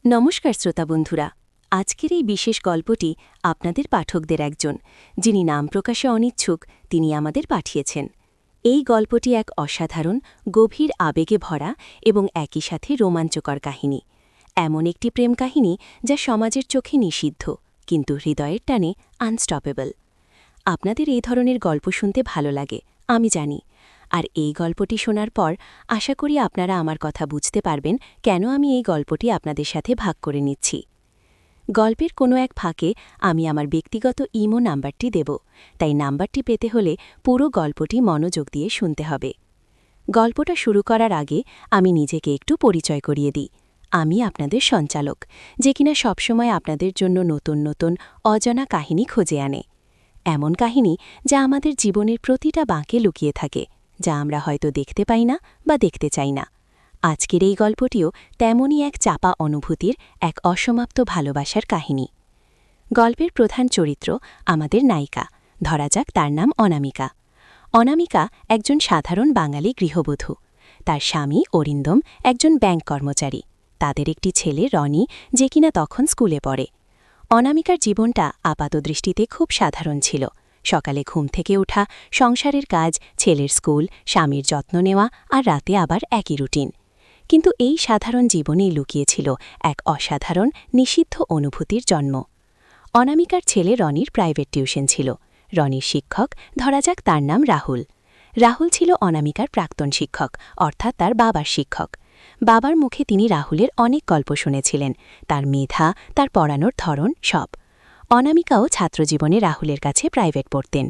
নমস্কার শ্রোতা বন্ধুরা, আজকের এই বিশেষ গল্পটি আপনাদের পাঠকদের একজন, যিনি নাম প্রকাশে অনিচ্ছুক, তিনি আমাদের পাঠিয়েছেন। এই গল্পটি এক অসাধারণ, গভীর আবেগে ভরা এবং একই সাথে রোমাঞ্চকর কাহিনী। এমন একটি প্রেম কাহিনী যা সমাজের চোখে নিষিদ্ধ, কিন্তু হৃদয়ের টানে আনস্টপেবল। আপনাদের এই ধরনের গল্প শুনতে ভালো লাগে, আমি জানি। আর এই গল্পটি শোনার পর আশা করি আপনারা আমার কথা বুঝতে পারবেন কেন আমি এই গল্পটি আপনাদের সাথে ভাগ করে নিচ্ছি। গল্পের কোনো এক ফাঁকে আমি আমার ব্যক্তিগত ইমো নাম্বারটি দেব, তাই নাম্বারটি পেতে হলে পুরো গল্পটি মনোযোগ দিয়ে শুনতে হবে। গল্পটা শুরু করার আগে আমি নিজেকে একটু পরিচয় করিয়ে দিই। আমি আপনাদের সঞ্চালক, যে কিনা সবসময় আপনাদের জন্য নতুন নতুন অজানা কাহিনী খুঁজে আনে। এমন কাহিনী যা আমাদের জীবনের প্রতিটা বাঁকে লুকিয়ে থাকে, যা আমরা হয়তো দেখতে পাই না বা দেখতে চাই না। আজকের এই গল্পটিও তেমনই এক চাপা অনুভূতির, এক অসমাপ্ত ভালোবাসার কাহিনী। গল্পের প্রধান চরিত্র আমাদের নায়িকা, ধরা যাক তার নাম অনামিকা। অনামিকা একজন সাধারণ বাঙালি গৃহবধূ। তার স্বামী অরিন্দম একজন ব্যাংক কর্মচারী। তাদের একটি ছেলে রনি, যে কিনা তখন স্কুলে পড়ে। অনামিকার জীবনটা আপাতদৃষ্টিতে খুব সাধারণ ছিল। সকালে ঘুম থেকে ওঠা, সংসারের কাজ, ছেলের স্কুল, স্বামীর যত্ন নেওয়া, আর রাতে আবার একই রুটিন। কিন্তু এই সাধারণ জীবনেই লুকিয়েছিল এক অসাধারণ, নিষিদ্ধ অনুভূতির জন্ম। অনামিকার ছেলে রনির প্রাইভেট টিউশন ছিল। রনির শিক্ষক, ধরা যাক তার নাম রাহুল। রাহুল ছিল অনামিকার প্রাক্তন শিক্ষক, অর্থাৎ তার বাবার শিক্ষক। বাবার মুখে তিনি রাহুলের অনেক গল্প শুনেছিলেন, তার মেধা, তার পড়ানোর ধরন, সব। অনামিকাও ছাত্রজীবনে রাহুলের কাছে প্রাইভেট পড়তেন।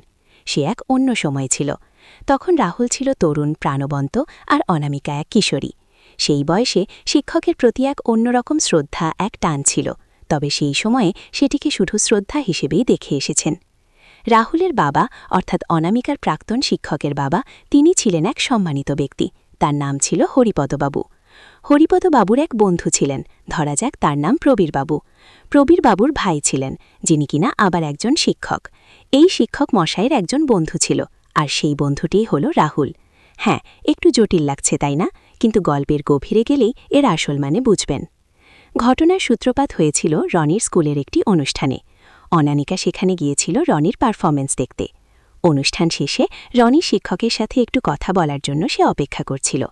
সে এক অন্য সময় ছিল। তখন রাহুল ছিল তরুণ, প্রাণবন্ত, আর অনামিকা এক কিশোরী। সেই বয়সে শিক্ষকের প্রতি এক অন্যরকম শ্রদ্ধা, এক টান ছিল, তবে সেই সময়ে সেটিকে শুধু শ্রদ্ধা হিসেবেই দেখে এসেছেন। রাহুলের বাবা, অর্থাৎ অনামিকার প্রাক্তন শিক্ষকের বাবা, তিনি ছিলেন এক সম্মানিত ব্যক্তি। তার নাম ছিল হরিপদবাবু। হরিপদবাবুর এক বন্ধু ছিলেন, ধরা যাক তার নাম প্রবীরবাবু। প্রবীরবাবুর ভাই ছিলেন, যিনি কিনা আবার একজন শিক্ষক। এই শিক্ষক মশাইয়ের একজন বন্ধু ছিল, আর সেই বন্ধুটিই হল রাহুল। হ্যাঁ, একটু জটিল লাগছে তাই না? কিন্তু গল্পের গভীরে গেলেই এর আসল মানে বুঝবেন। ঘটনার সূত্রপাত হয়েছিল রনির স্কুলের একটি অনুষ্ঠানে। অনামিকা সেখানে গিয়েছিল রনির পারফরমেন্স দেখতে। অনুষ্ঠান শেষে রনি শিক্ষকের সাথে একটু কথা বলার জন্য সে অপেক্ষা করছিল।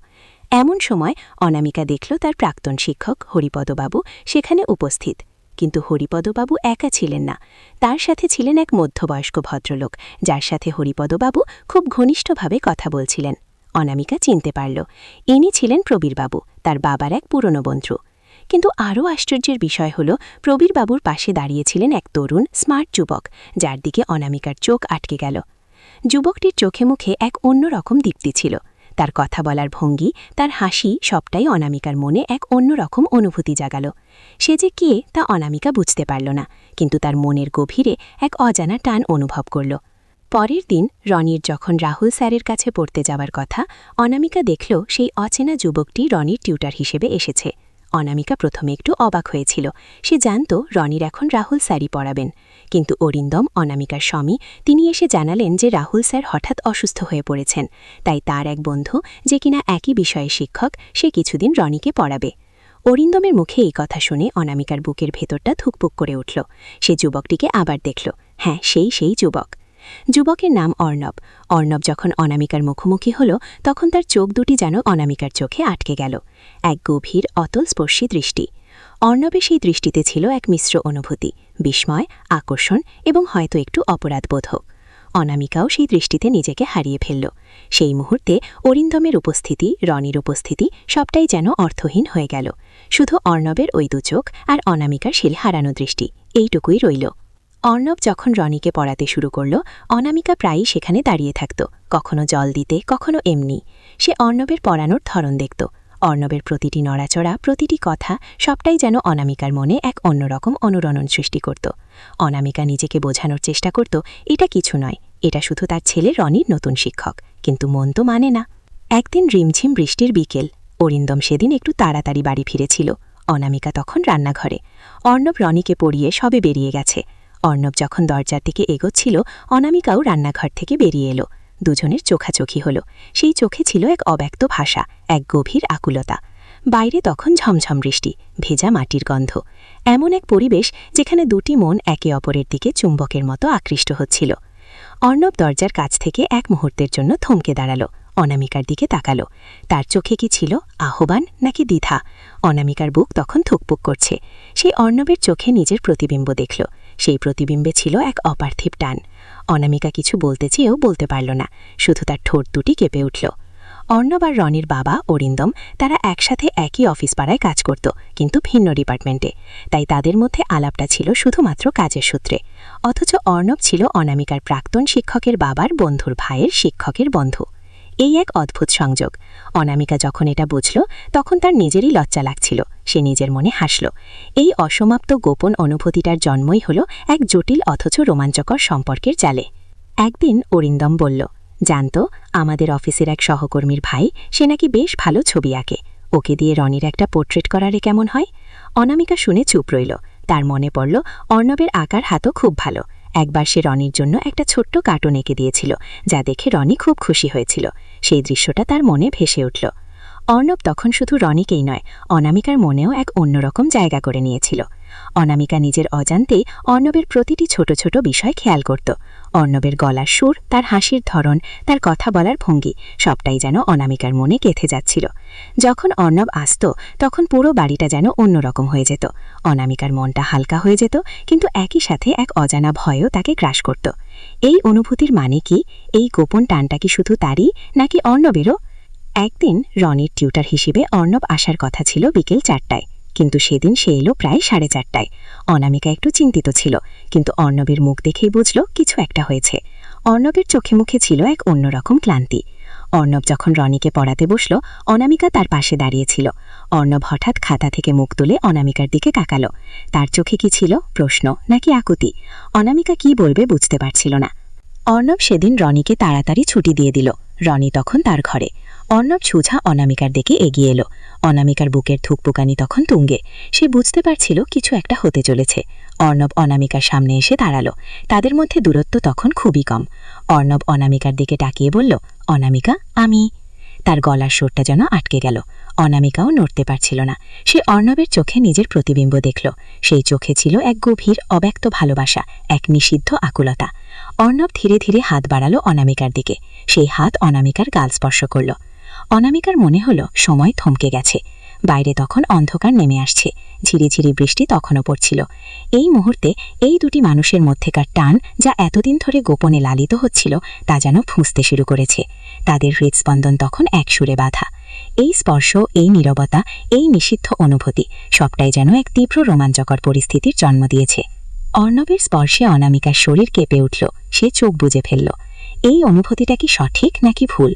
এমন সময় অনামিকা দেখল তার প্রাক্তন শিক্ষক হরিপদবাবু সেখানে উপস্থিত। কিন্তু হরিপদবাবু একা ছিলেন না, তার সাথে ছিলেন এক মধ্যবয়স্ক ভদ্রলোক, যার সাথে হরিপদবাবু খুব ঘনিষ্ঠভাবে কথা বলছিলেন। অনামিকা চিনতে পারল, ইনি ছিলেন প্রবীরবাবু, তার বাবার এক পুরনো বন্ধু। কিন্তু আরও আশ্চর্যের বিষয় হল, প্রবীরবাবুর পাশে দাঁড়িয়েছিলেন এক তরুণ, স্মার্ট যুবক, যার দিকে অনামিকার চোখ আটকে গেল। যুবকটির চোখে মুখে এক অন্যরকম দীপ্তি ছিল। তার কথা বলার ভঙ্গি, তার হাসি, সবটাই অনামিকার মনে এক অন্যরকম অনুভূতি জাগাল। সে যে কে তা অনামিকা বুঝতে পারল না, কিন্তু তার মনের গভীরে এক অজানা টান অনুভব করল। পরের দিন রনির যখন রাহুল স্যারের কাছে পড়তে যাবার কথা, অনামিকা দেখল সেই অচেনা যুবকটি রনির টিউটার হিসেবে এসেছে। অনামিকা প্রথমে একটু অবাক হয়েছিল। সে জানত রনির এখন রাহুল স্যারই পড়াবেন। কিন্তু অরিন্দম, অনামিকার স্বামী, তিনি এসে জানালেন যে রাহুল স্যার হঠাৎ অসুস্থ হয়ে পড়েছেন, তাই তার এক বন্ধু, যে কিনা একই বিষয়ে শিক্ষক, সে কিছুদিন রনিকে পড়াবে। অরিন্দমের মুখে এই কথা শুনে অনামিকার বুকের ভেতরটা ধুকপুক করে উঠল। সে যুবকটিকে আবার দেখল। হ্যাঁ, সেই যুবক। যুবকের নাম অর্ণব। অর্ণব যখন অনামিকার মুখোমুখি হল, তখন তার চোখ দুটি যেন অনামিকার চোখে আটকে গেল। এক গভীর, অতলস্পর্শী দৃষ্টি। অর্ণবের সেই দৃষ্টিতে ছিল এক মিশ্র অনুভূতি, বিস্ময়, আকর্ষণ এবং হয়তো একটু অপরাধবোধক। অনামিকাও সেই দৃষ্টিতে নিজেকে হারিয়ে ফেলল। সেই মুহূর্তে অরিন্দমের উপস্থিতি, রনির উপস্থিতি, সবটাই যেন অর্থহীন হয়ে গেল। শুধু অর্ণবের ওই দু চোখ আর অনামিকার শিল হারানো দৃষ্টি, এইটুকুই রইল। অর্ণব যখন রনিকে পড়াতে শুরু করল, অনামিকা প্রায়ই সেখানে দাঁড়িয়ে থাকত, কখনো জল দিতে, কখনো এমনি। সে অর্ণবের পড়ানোর ধরন দেখত। অর্ণবের প্রতিটি নড়াচড়া, প্রতিটি কথা, সবটাই যেন অনামিকার মনে এক অন্যরকম অনুরণন সৃষ্টি করত। অনামিকা নিজেকে বোঝানোর চেষ্টা করত, এটা কিছু নয়, এটা শুধু তার ছেলে রনির নতুন শিক্ষক। কিন্তু মন তো মানে না। একদিন রিমঝিম বৃষ্টির বিকেল। অরিন্দম সেদিন একটু তাড়াতাড়ি বাড়ি ফিরেছিল। অনামিকা তখন রান্নাঘরে। অর্ণব রনিকে পড়িয়ে সবে বেরিয়ে গেছে। অর্ণব যখন দরজার দিকে এগোচ্ছিল, অনামিকাও রান্নাঘর থেকে বেরিয়ে এলো। দুজনের চোখাচোখি হল। সেই চোখে ছিল এক অব্যক্ত ভাষা, এক গভীর আকুলতা। বাইরে তখন ঝমঝম বৃষ্টি, ভেজা মাটির গন্ধ, এমন এক পরিবেশ যেখানে দুটি মন একে অপরের দিকে চুম্বকের মতো আকৃষ্ট হচ্ছিল। অর্ণব দরজার কাছ থেকে এক মুহূর্তের জন্য থমকে দাঁড়াল, অনামিকার দিকে তাকালো। তার চোখে কি ছিল, আহ্বান নাকি দ্বিধা? অনামিকার বুক তখন থুকপুক করছে। সেই অর্ণবের চোখে নিজের প্রতিবিম্ব দেখল। সেই প্রতিবিম্বে ছিল এক অপার্থিব টান। অনামিকা কিছু বলতে চেয়েও বলতে পারল না, শুধু তার ঠোঁট দুটি কেঁপে উঠল। অর্ণব আর রনির বাবা অরিন্দম, তারা একসাথে একই অফিস পাড়ায় কাজ করত, কিন্তু ভিন্ন ডিপার্টমেন্টে। তাই তাদের মধ্যে আলাপটা ছিল শুধুমাত্র কাজের সূত্রে। অথচ অর্ণব ছিল অনামিকার প্রাক্তন শিক্ষকের বাবার বন্ধুর ভাইয়ের শিক্ষকের বন্ধু। এই এক অদ্ভুত সংযোগ। অনামিকা যখন এটা বুঝল, তখন তার নিজেরই লজ্জা লাগছিল। সে নিজের মনে হাসল। এই অসমাপ্ত গোপন অনুভূতিটার জন্মই হল এক জটিল অথচ রোমাঞ্চকর সম্পর্কের জালে। একদিন অরিন্দম বলল, জানত, আমাদের অফিসের এক সহকর্মীর ভাই, সে নাকি বেশ ভালো ছবি আঁকে। ওকে দিয়ে রনির একটা পোর্ট্রেট করারে কেমন হয়? অনামিকা শুনে চুপ রইল। তার মনে পড়ল, অর্ণবের আঁকার হাতও খুব ভালো। একবার সে রনির জন্য একটা ছোট্ট কার্টুন এঁকে দিয়েছিল, যা দেখে রনি খুব খুশি হয়েছিল। সেই দৃশ্যটা তার মনে ভেসে উঠল। অর্ণব তখন শুধু রনিকেই নয়, অনামিকার মনেও এক অন্যরকম জায়গা করে নিয়েছিল। অনামিকা নিজের অজান্তেই অর্ণবের প্রতিটি ছোট ছোট বিষয় খেয়াল করত। অর্ণবের গলার সুর, তার হাসির ধরন, তার কথা বলার ভঙ্গি, সবটাই যেন অনামিকার মনে গেঁথে যাচ্ছিল। যখন অর্ণব আসত, তখন পুরো বাড়িটা যেন অন্যরকম হয়ে যেত। অনামিকার মনটা হালকা হয়ে যেত, কিন্তু একই সাথে এক অজানা ভয়ও তাকে গ্রাস করত। এই অনুভূতির মানে কি? এই গোপন টানটা কি শুধু তারই, নাকি অর্ণবেরও? একদিন রনির টিউটার হিসেবে অর্ণব আসার কথা ছিল বিকেল 4টায়, কিন্তু সেদিন সে এলো প্রায় 4:30টায়। অনামিকা একটু চিন্তিত ছিল, কিন্তু অর্ণবের মুখ দেখেই বুঝল কিছু একটা হয়েছে। অর্ণবের চোখে মুখে ছিল এক অন্যরকম ক্লান্তি। অর্ণব যখন রনিকে পড়াতে বসল, অনামিকা তার পাশে দাঁড়িয়েছিল। অর্ণব হঠাৎ খাতা থেকে মুখ তুলে অনামিকার দিকে তাকালো। তার চোখে কি ছিল, প্রশ্ন নাকি আকুতি? অনামিকা কি বলবে বুঝতে পারছিল না। অর্ণব সেদিন রনিকে তাড়াতাড়ি ছুটি দিয়ে দিল। রনি তখন তার ঘরে। অর্ণব সোজা অনামিকার দিকে এগিয়ে এলো। অনামিকার বুকের থুকপুকানি তখন তুঙ্গে। সে বুঝতে পারছিল কিছু একটা হতে চলেছে। অর্ণব অনামিকার সামনে এসে দাঁড়ালো। তাদের মধ্যে দূরত্ব তখন খুবই কম। অর্ণব অনামিকার দিকে তাকিয়ে বলল, অনামিকা, আমি। তার গলার সুরটা যেন আটকে গেল। অনামিকাও নড়তে পারছিল না। সে অর্ণবের চোখে নিজের প্রতিবিম্ব দেখল। সেই চোখে ছিল এক গভীর অব্যক্ত ভালোবাসা, এক নিষিদ্ধ আকুলতা। অর্ণব ধীরে ধীরে হাত বাড়ালো অনামিকার দিকে। সেই হাত অনামিকার গাল স্পর্শ করল। অনামিকার মনে হল সময় থমকে গেছে। বাইরে তখন অন্ধকার নেমে আসছে। ঝিরিঝিরি বৃষ্টি তখনও পড়ছিল। এই মুহূর্তে এই দুটি মানুষের মধ্যেকার টান, যা এতদিন ধরে গোপনে লালিত হচ্ছিল, তা যেন ফুঁসতে শুরু করেছে। তাদের হৃদস্পন্দন তখন এক সুরে বাঁধা। এই স্পর্শ, এই নীরবতা, এই নিষিদ্ধ অনুভূতি, সবটাই যেন এক তীব্র রোমাঞ্চকর পরিস্থিতির জন্ম দিয়েছে। অর্ণবের স্পর্শে অনামিকার শরীর কেঁপে উঠল। সে চোখ বুজে ফেলল। এই অনুভূতিটা কি সঠিক নাকি ভুল?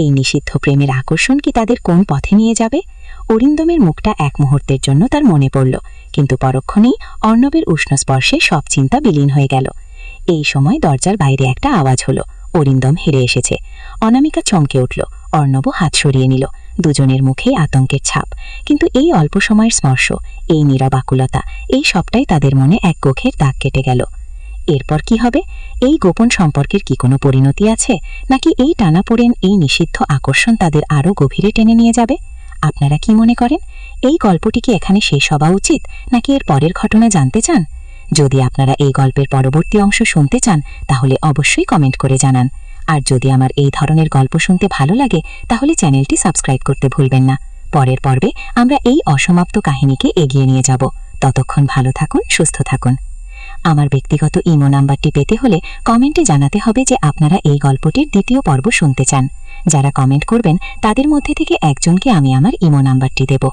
এই নিষিদ্ধ প্রেমের আকর্ষণ কি তাদের কোন পথে নিয়ে যাবে? অরিন্দমের মুখটা এক মুহূর্তের জন্য তার মনে পড়ল, কিন্তু পরক্ষণেই অর্ণবের উষ্ণ স্পর্শে সব চিন্তা বিলীন হয়ে গেল। এই সময় দরজার বাইরে একটা আওয়াজ হলো। অরিন্দম হেরে এসেছে। অনামিকা চমকে উঠল। অর্ণবও হাত সরিয়ে নিল। দুজনের মুখেই আতঙ্কের ছাপ। কিন্তু এই অল্প সময়ের স্পর্শ, এই নীরব আকুলতা, এই সবটাই তাদের মনে এক গভীর দাগ কেটে গেল। এরপর কি হবে? এই গোপন সম্পর্কের কি কোনো পরিণতি আছে, নাকি এই টানাপোড়েন, এই নিষিদ্ধ আকর্ষণ তাদের আরও গভীরে টেনে নিয়ে যাবে? আপনারা কি মনে করেন? এই গল্পটি কি এখানে শেষ হওয়া উচিত, নাকি এর পরের ঘটনা জানতে চান? যদি আপনারা এই গল্পের পরবর্তী অংশ শুনতে চান, তাহলে অবশ্যই কমেন্ট করে জানান। আর যদি আমার এই ধরনের গল্প শুনতে ভালো লাগে, তাহলে চ্যানেলটি সাবস্ক্রাইব করতে ভুলবেন না। পরের পর্বে আমরা এই অসমাপ্ত কাহিনীকে এগিয়ে নিয়ে যাব। ততক্ষণ ভালো থাকুন, সুস্থ থাকুন। আমার ব্যক্তিগত ইমো নাম্বারটি পেতে হলে কমেন্টে জানাতে হবে যে আপনারা এই গল্পটির দ্বিতীয় পর্ব শুনতে চান। যারা কমেন্ট করবেন, তাদের মধ্যে থেকে একজনকে আমি আমার ইমো নাম্বারটি দেব।